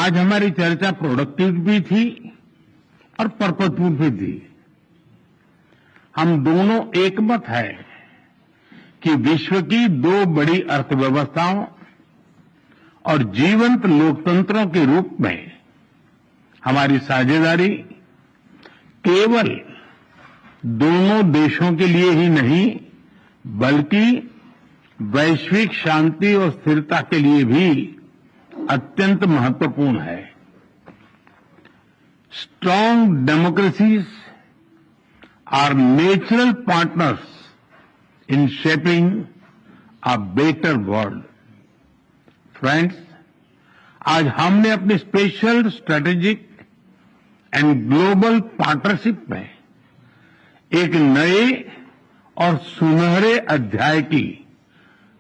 आज हमारी चर्चा प्रोडक्टिव भी थी और पर्पजफुल भी थी। हम दोनों एकमत है कि विश्व की दो बड़ी अर्थव्यवस्थाओं और जीवंत लोकतंत्रों के रूप में हमारी साझेदारी केवल दोनों देशों के लिए ही नहीं बल्कि वैश्विक शांति और स्थिरता के लिए भी अत्यंत महत्वपूर्ण है। Strong democracies are natural partners in shaping a better world. Friends, आज हमने अपनी special strategic and global partnership में एक नए और सुनहरे अध्याय की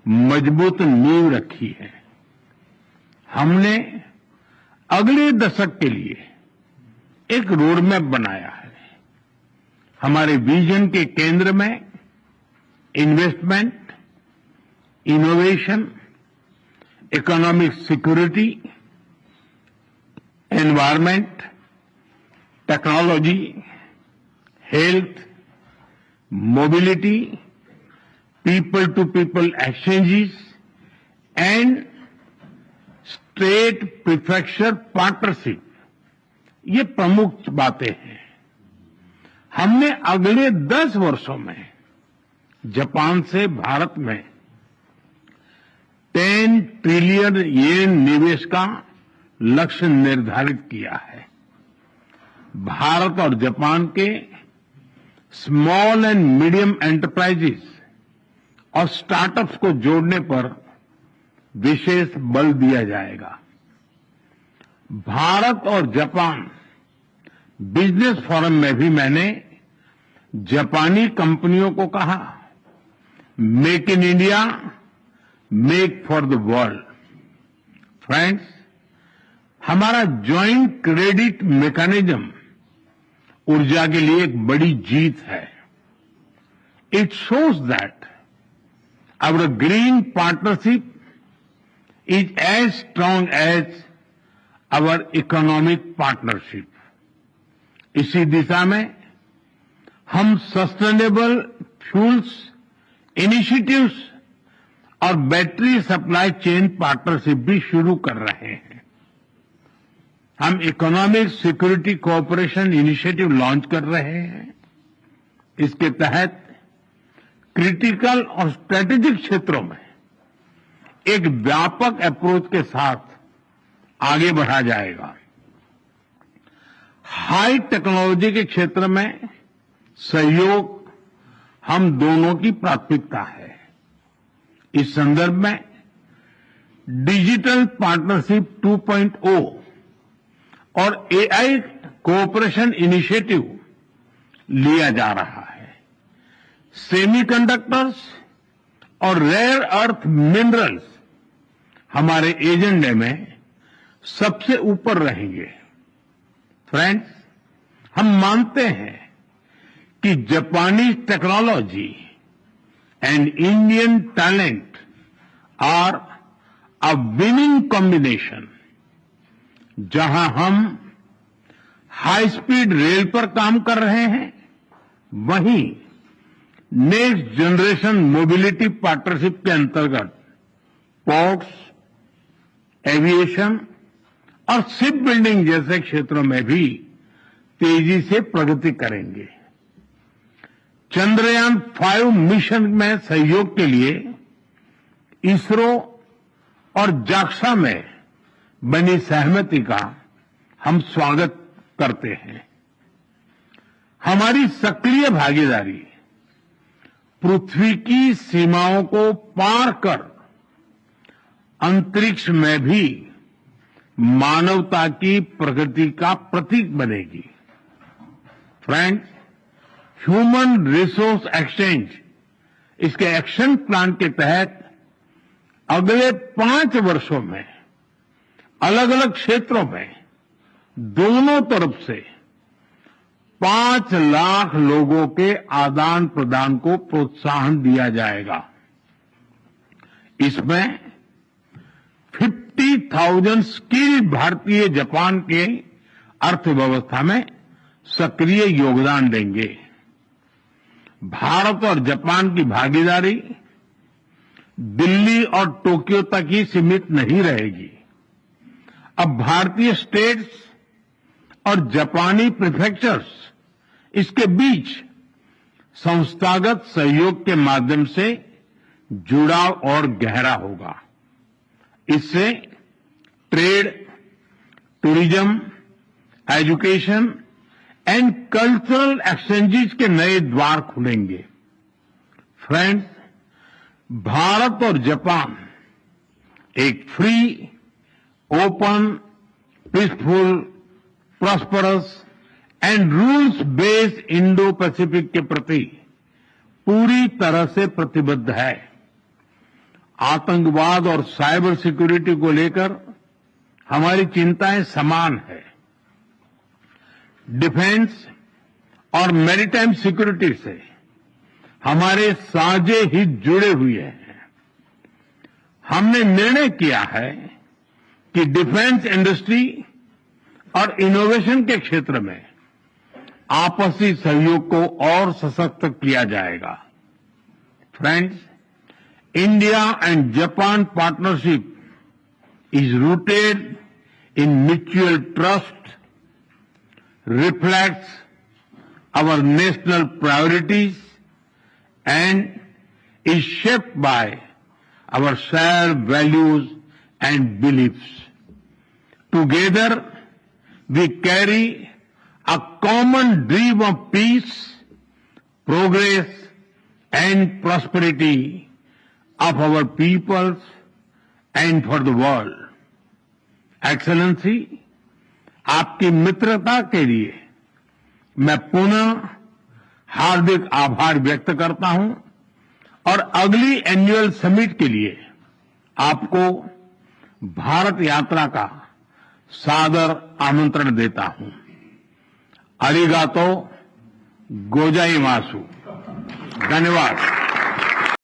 मजबूत नींव रखी है। हमने अगले दशक के लिए एक रोड मैप बनाया है। हमारे विजन के केंद्र में investment, innovation, economic security, environment, technology, health, mobility, people to people exchanges and state prefecture partnership, ये प्रमुख बातें हैं। हमने अगले 10 वर्षों में जापान से भारत में 10 ट्रिलियन येन निवेश का लक्ष्य निर्धारित किया है। भारत और जापान के स्मॉल एंड मीडियम एंटरप्राइजेस और स्टार्टअप्स को जोड़ने पर विशेष बल दिया जाएगा। भारत और जापान बिजनेस फोरम में भी मैंने जापानी कंपनियों को कहा, make in India, make for the world. Friends, हमारा ज्वाइंट क्रेडिट मैकेनिज्म ऊर्जा के लिए एक बड़ी जीत है। It shows that our green partnership is as strong as our economic partnership. इसी दिशा में हम सस्टेनेबल फ्यूल्स इनिशिएटिव्स और बैटरी सप्लाई चेन पार्टनरशिप भी शुरू कर रहे हैं। हम economic security cooperation initiative launch कर रहे हैं। इसके तहत क्रिटिकल और स्ट्रेटेजिक क्षेत्रों में एक व्यापक अप्रोच के साथ आगे बढ़ा जाएगा। हाई टेक्नोलॉजी के क्षेत्र में सहयोग हम दोनों की प्राथमिकता है। इस संदर्भ में डिजिटल पार्टनरशिप 2.0 और एआई कोऑपरेशन इनिशिएटिव लिया जा रहा है। सेमीकंडक्टर्स और रेयर अर्थ मिनरल्स हमारे एजेंडे में सबसे ऊपर रहेंगे। फ्रेंड्स, हम मानते हैं कि जापानी technology and Indian talent are a winning combination. जहां हम हाई स्पीड रेल पर काम कर रहे हैं, वहीं नेक्स्ट जनरेशन मोबिलिटी पार्टनरशिप के अंतर्गत पोर्ट्स, एविएशन और शिप बिल्डिंग जैसे क्षेत्रों में भी तेजी से प्रगति करेंगे। चंद्रयान 5 मिशन में सहयोग के लिए इसरो और जाक्सा में बनी सहमति का हम स्वागत करते हैं। हमारी सक्रिय भागीदारी पृथ्वी की सीमाओं को पार कर अंतरिक्ष में भी मानवता की प्रगति का प्रतीक बनेगी। फ्रेंड्स, ह्यूमन रिसोर्स एक्सचेंज, इसके एक्शन प्लान के तहत अगले 5 वर्षों में अलग अलग क्षेत्रों में दोनों तरफ से 5 लाख लोगों के आदान प्रदान को प्रोत्साहन दिया जाएगा। इसमें 50 50,000 स्किल्ड भारतीय जापान के अर्थव्यवस्था में सक्रिय योगदान देंगे। भारत और जापान की भागीदारी दिल्ली और टोक्यो तक ही सीमित नहीं रहेगी। अब भारतीय स्टेट्स और जापानी प्रीफेक्चर्स इसके बीच संस्थागत सहयोग के माध्यम से जुड़ाव और गहरा होगा। इससे trade, tourism, education and cultural exchanges के नए द्वार खुलेंगे। फ्रेंड्स, भारत और जापान एक free, open, peaceful, prosperous and rules based Indo Pacific के प्रति पूरी तरह से प्रतिबद्ध है। आतंकवाद और साइबर सिक्योरिटी को लेकर हमारी चिंताएं समान है। डिफेंस और मैरीटाइम सिक्योरिटी से हमारे साझे हित जुड़े हुए हैं। हमने निर्णय किया है कि डिफेंस इंडस्ट्री और इनोवेशन के क्षेत्र में आपसी सहयोग को और सशक्त किया जाएगा। Friends, India and Japan partnership is rooted in mutual trust, reflects our national priorities and is shaped by our shared values and beliefs. Together, we carry a common dream of peace, progress and prosperity of our peoples and for the world. Excellency, आपकी मित्रता के लिए मैं पुनः हार्दिक आभार व्यक्त करता हूं और अगली एनुअल समिट के लिए आपको भारत यात्रा का सादर आमंत्रण देता हूं। अरिगातो गोजाइमासु। धन्यवाद।